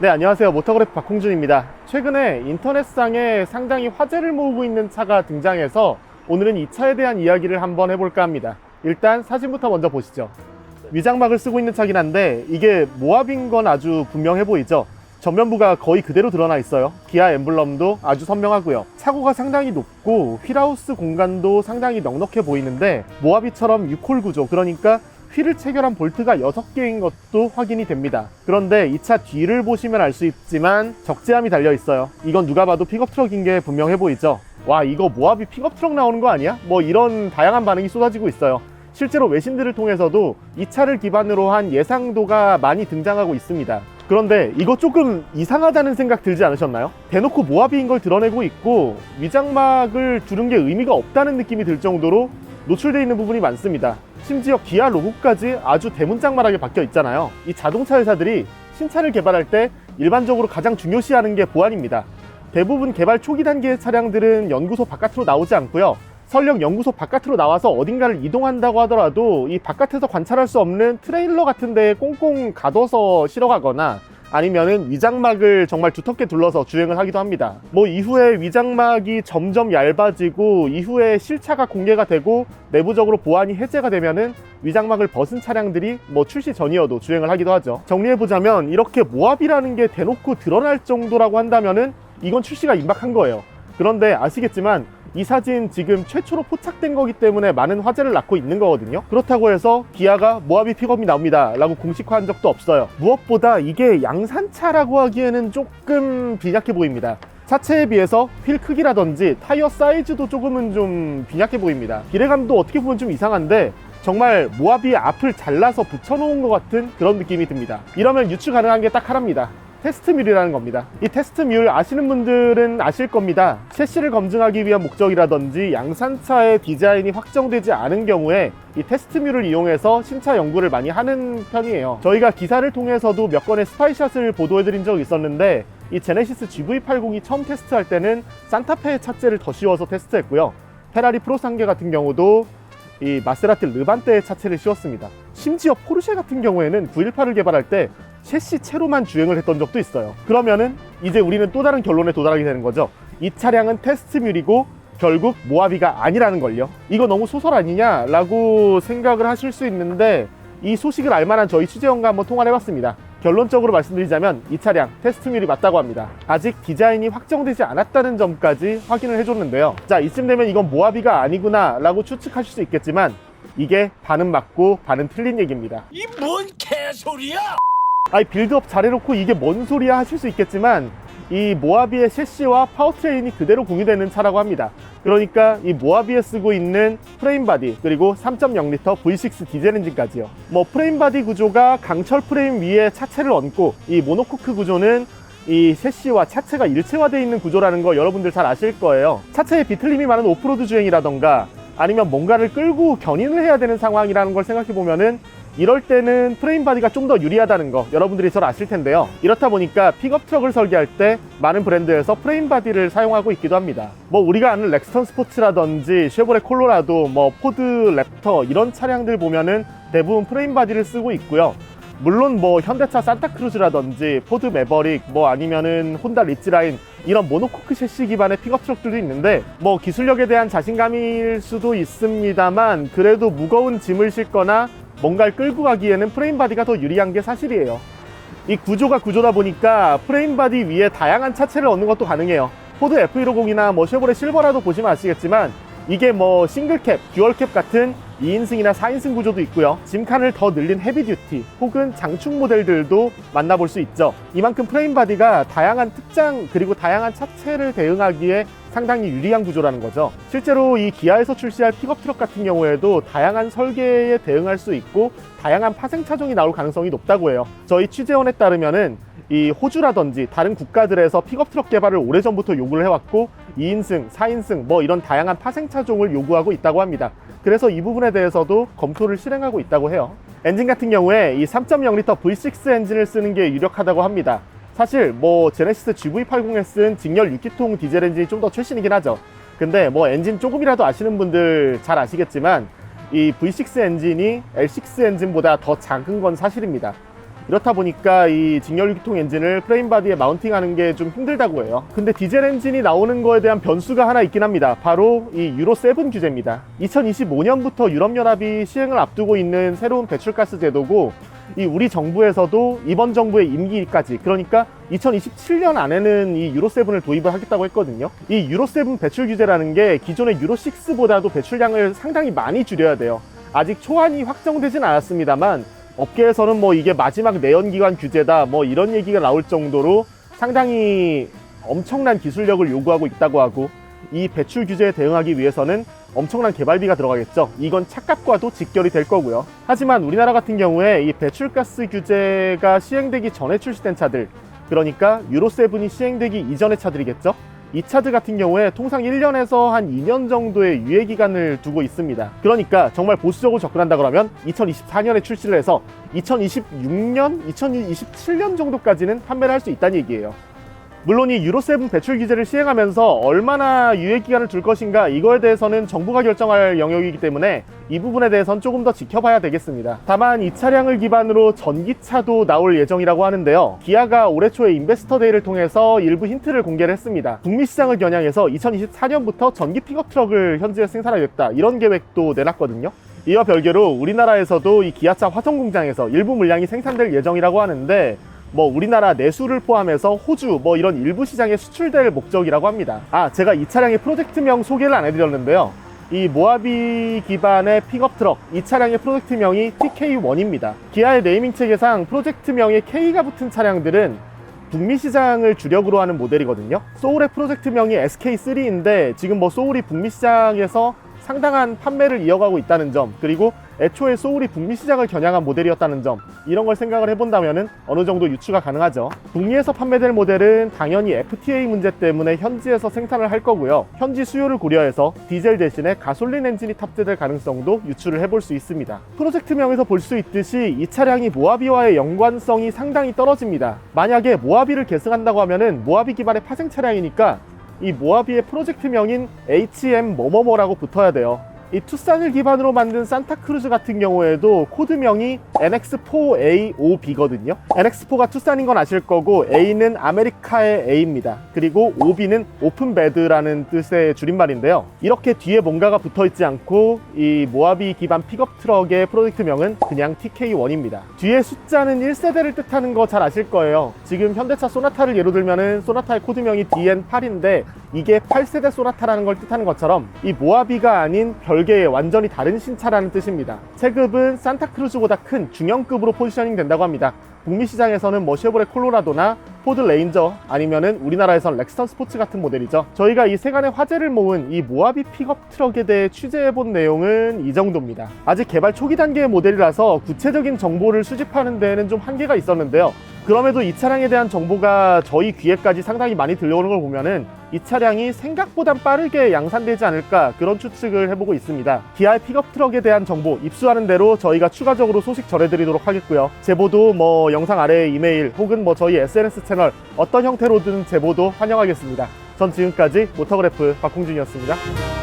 네, 안녕하세요. 모터그래프 박홍준입니다. 최근에 인터넷상에 상당히 화제를 모으고 있는 차가 등장해서 오늘은 이 차에 대한 이야기를 한번 해볼까 합니다. 일단 사진부터 먼저 보시죠. 위장막을 쓰고 있는 차긴 한데 이게 모하비인 건 아주 분명해 보이죠? 전면부가 거의 그대로 드러나 있어요. 기아 엠블럼도 아주 선명하고요. 차고가 상당히 높고 휠하우스 공간도 상당히 넉넉해 보이는데 모하비처럼 6홀 구조, 그러니까 휠을 체결한 볼트가 6개인 것도 확인이 됩니다. 그런데 이 차 뒤를 보시면 알 수 있지만 적재함이 달려 있어요. 이건 누가 봐도 픽업 트럭인 게 분명해 보이죠? 와, 이거 모하비 픽업 트럭 나오는 거 아니야? 뭐 이런 다양한 반응이 쏟아지고 있어요. 실제로 외신들을 통해서도 이 차를 기반으로 한 예상도가 많이 등장하고 있습니다. 그런데 이거 조금 이상하다는 생각 들지 않으셨나요? 대놓고 모하비인 걸 드러내고 있고 위장막을 두른 게 의미가 없다는 느낌이 들 정도로 노출되어 있는 부분이 많습니다. 심지어 기아 로고까지 아주 대문짝만하게 박혀 있잖아요. 이 자동차 회사들이 신차를 개발할 때 일반적으로 가장 중요시하는 게 보안입니다. 대부분 개발 초기 단계의 차량들은 연구소 바깥으로 나오지 않고요. 설령 연구소 바깥으로 나와서 어딘가를 이동한다고 하더라도 이 바깥에서 관찰할 수 없는 트레일러 같은 데에 꽁꽁 가둬서 실어가거나 아니면은 위장막을 정말 두텁게 둘러서 주행을 하기도 합니다. 뭐 이후에 위장막이 점점 얇아지고 이후에 실차가 공개가 되고 내부적으로 보안이 해제가 되면은 위장막을 벗은 차량들이 뭐 출시 전이어도 주행을 하기도 하죠. 정리해보자면 이렇게 모하비라는 게 대놓고 드러날 정도라고 한다면은 이건 출시가 임박한 거예요. 그런데 아시겠지만 이 사진 지금 최초로 포착된 거기 때문에 많은 화제를 낳고 있는 거거든요. 그렇다고 해서 기아가 모하비 픽업이 나옵니다 라고 공식화한 적도 없어요. 무엇보다 이게 양산차라고 하기에는 조금 빈약해 보입니다. 차체에 비해서 휠 크기라든지 타이어 사이즈도 조금은 좀 빈약해 보입니다. 비례감도 어떻게 보면 좀 이상한데 정말 모하비 앞을 잘라서 붙여놓은 것 같은 그런 느낌이 듭니다. 이러면 유추 가능한 게 딱 하나입니다. 테스트뮬이라는 겁니다. 이 테스트뮬 아시는 분들은 아실 겁니다. 셰시를 검증하기 위한 목적이라든지 양산차의 디자인이 확정되지 않은 경우에 이 테스트뮬을 이용해서 신차 연구를 많이 하는 편이에요. 저희가 기사를 통해서도 몇 건의 스파이샷을 보도해드린 적이 있었는데 이 제네시스 GV80이 처음 테스트할 때는 산타페 차체를 더 씌워서 테스트했고요. 페라리 프로상게 같은 경우도 이 마세라티 르반떼의 차체를 씌웠습니다. 심지어 포르쉐 같은 경우에는 918을 개발할 때 셰시 채로만 주행을 했던 적도 있어요. 그러면은 이제 우리는 또 다른 결론에 도달하게 되는 거죠. 이 차량은 테스트뮬이고 결국 모하비가 아니라는 걸요. 이거 너무 소설 아니냐 라고 생각을 하실 수 있는데 이 소식을 알만한 저희 취재원과 한번 통화를 해봤습니다. 결론적으로 말씀드리자면 이 차량 테스트뮬이 맞다고 합니다. 아직 디자인이 확정되지 않았다는 점까지 확인을 해줬는데요. 자, 이쯤 되면 이건 모하비가 아니구나 라고 추측하실 수 있겠지만 이게 반은 맞고 반은 틀린 얘기입니다. 이 뭔 개소리야! 아이, 빌드업 잘해놓고 이게 뭔 소리야 하실 수 있겠지만 이 모하비의 셰시와 파워트레인이 그대로 공유되는 차라고 합니다. 그러니까 이 모하비에 쓰고 있는 프레임 바디 그리고 3.0L V6 디젤 엔진까지요. 뭐 프레임 바디 구조가 강철 프레임 위에 차체를 얹고 이 모노코크 구조는 이 셰시와 차체가 일체화되어 있는 구조라는 거 여러분들 잘 아실 거예요. 차체에 비틀림이 많은 오프로드 주행이라던가 아니면 뭔가를 끌고 견인을 해야 되는 상황이라는 걸 생각해 보면은 이럴 때는 프레임 바디가 좀 더 유리하다는 거 여러분들이 잘 아실 텐데요. 이렇다 보니까 픽업 트럭을 설계할 때 많은 브랜드에서 프레임 바디를 사용하고 있기도 합니다. 뭐 우리가 아는 렉스턴 스포츠라든지 쉐보레 콜로라도, 뭐 포드 랩터 이런 차량들 보면은 대부분 프레임 바디를 쓰고 있고요. 물론 뭐 현대차 산타크루즈라든지 포드 매버릭, 뭐 아니면은 혼다 리츠라인 이런 모노코크 셰시 기반의 픽업 트럭들도 있는데 뭐 기술력에 대한 자신감일 수도 있습니다만 그래도 무거운 짐을 싣거나 뭔가를 끌고 가기에는 프레임 바디가 더 유리한 게 사실이에요. 이 구조가 구조다 보니까 프레임 바디 위에 다양한 차체를 얻는 것도 가능해요. 포드 F150이나 뭐 쉐보레 실버라도 보시면 아시겠지만 이게 뭐 싱글캡, 듀얼캡 같은 2인승이나 4인승 구조도 있고요. 짐칸을 더 늘린 헤비듀티 혹은 장축 모델들도 만나볼 수 있죠. 이만큼 프레임 바디가 다양한 특장 그리고 다양한 차체를 대응하기에 상당히 유리한 구조라는 거죠. 실제로 이 기아에서 출시할 픽업 트럭 같은 경우에도 다양한 설계에 대응할 수 있고 다양한 파생 차종이 나올 가능성이 높다고 해요. 저희 취재원에 따르면은 이 호주라든지 다른 국가들에서 픽업 트럭 개발을 오래전부터 요구를 해왔고 2인승, 4인승 뭐 이런 다양한 파생 차종을 요구하고 있다고 합니다. 그래서 이 부분에 대해서도 검토를 실행하고 있다고 해요. 엔진 같은 경우에 이 3.0L V6 엔진을 쓰는 게 유력하다고 합니다. 사실 뭐 제네시스 GV80에 쓴 직렬 6기통 디젤 엔진이 좀 더 최신이긴 하죠. 근데 뭐 엔진 조금이라도 아시는 분들 잘 아시겠지만 이 V6 엔진이 L6 엔진보다 더 작은 건 사실입니다. 이렇다 보니까 이 직렬유기통 엔진을 프레임 바디에 마운팅하는 게 좀 힘들다고 해요. 근데 디젤 엔진이 나오는 거에 대한 변수가 하나 있긴 합니다. 바로 이 유로 7 규제입니다. 2025년부터 유럽연합이 시행을 앞두고 있는 새로운 배출가스 제도고, 이 우리 정부에서도 이번 정부의 임기까지, 그러니까 2027년 안에는 이 유로 7을 도입을 하겠다고 했거든요. 이 유로 7 배출 규제라는 게 기존의 유로 6보다도 배출량을 상당히 많이 줄여야 돼요. 아직 초안이 확정되진 않았습니다만 업계에서는 뭐 이게 마지막 내연기관 규제다 뭐 이런 얘기가 나올 정도로 상당히 엄청난 기술력을 요구하고 있다고 하고, 이 배출 규제에 대응하기 위해서는 엄청난 개발비가 들어가겠죠. 이건 착각과도 직결이 될 거고요. 하지만 우리나라 같은 경우에 이 배출가스 규제가 시행되기 전에 출시된 차들, 그러니까 유로 7이 시행되기 이전의 차들이겠죠. 이 차들 같은 경우에 통상 1년에서 한 2년 정도의 유예기간을 두고 있습니다. 그러니까 정말 보수적으로 접근한다 그러면 2024년에 출시를 해서 2026년, 2027년 정도까지는 판매를 할 수 있다는 얘기예요. 물론 이 유로 7 배출 규제를 시행하면서 얼마나 유예기간을 둘 것인가, 이거에 대해서는 정부가 결정할 영역이기 때문에 이 부분에 대해서는 조금 더 지켜봐야 되겠습니다. 다만 이 차량을 기반으로 전기차도 나올 예정이라고 하는데요. 기아가 올해 초에 인베스터 데이를 통해서 일부 힌트를 공개를 했습니다. 북미 시장을 겨냥해서 2024년부터 전기 픽업 트럭을 현지에 생산하겠다, 이런 계획도 내놨거든요. 이와 별개로 우리나라에서도 이 기아차 화성 공장에서 일부 물량이 생산될 예정이라고 하는데, 뭐 우리나라 내수를 포함해서 호주 뭐 이런 일부 시장에 수출될 목적이라고 합니다. 제가 이 차량의 프로젝트명 소개를 안 해드렸는데요. 이 모하비 기반의 픽업 트럭, 이 차량의 프로젝트명이 TK1입니다. 기아의 네이밍 체계상 프로젝트명에 K가 붙은 차량들은 북미 시장을 주력으로 하는 모델이거든요. 소울의 프로젝트명이 SK3인데 지금 뭐 소울이 북미 시장에서 상당한 판매를 이어가고 있다는 점, 그리고 애초에 소울이 북미 시장을 겨냥한 모델이었다는 점, 이런 걸 생각을 해본다면 어느 정도 유추가 가능하죠. 북미에서 판매될 모델은 당연히 FTA 문제 때문에 현지에서 생산을 할 거고요. 현지 수요를 고려해서 디젤 대신에 가솔린 엔진이 탑재될 가능성도 유추를 해볼 수 있습니다. 프로젝트명에서 볼 수 있듯이 이 차량이 모하비와의 연관성이 상당히 떨어집니다. 만약에 모하비를 계승한다고 하면은 모하비 기반의 파생 차량이니까 이 모하비의 프로젝트명인 HM 뭐뭐뭐라고 붙어야 돼요. 이 투싼을 기반으로 만든 산타크루즈 같은 경우에도 코드명이 NX4A5B거든요. NX4가 투싼인 건 아실 거고, A는 아메리카의 A입니다. 그리고 OB는 오픈베드라는 뜻의 줄임말인데요. 이렇게 뒤에 뭔가가 붙어있지 않고 이 모하비 기반 픽업 트럭의 프로젝트명은 그냥 TK1입니다. 뒤에 숫자는 1세대를 뜻하는 거 잘 아실 거예요. 지금 현대차 소나타를 예로 들면은 소나타의 코드명이 DN8인데 이게 8세대 소나타라는 걸 뜻하는 것처럼 이 모하비가 아닌 별개의 완전히 다른 신차라는 뜻입니다. 체급은 산타크루즈보다 큰 중형급으로 포지셔닝 된다고 합니다. 북미 시장에서는 뭐 쉐보레 콜로라도나 포드 레인저, 아니면은 우리나라에선 렉스턴 스포츠 같은 모델이죠. 저희가 이 세간의 화제를 모은 이 모하비 픽업 트럭에 대해 취재해본 내용은 이 정도입니다. 아직 개발 초기 단계의 모델이라서 구체적인 정보를 수집하는 데에는 좀 한계가 있었는데요. 그럼에도 이 차량에 대한 정보가 저희 귀에까지 상당히 많이 들려오는 걸 보면은 이 차량이 생각보단 빠르게 양산되지 않을까, 그런 추측을 해보고 있습니다. 기아의 픽업 트럭에 대한 정보 입수하는 대로 저희가 추가적으로 소식 전해드리도록 하겠고요. 제보도 뭐 영상 아래에 이메일 혹은 뭐 저희 SNS 채널 어떤 형태로든 제보도 환영하겠습니다. 전 지금까지 모터그래프 박홍준이었습니다.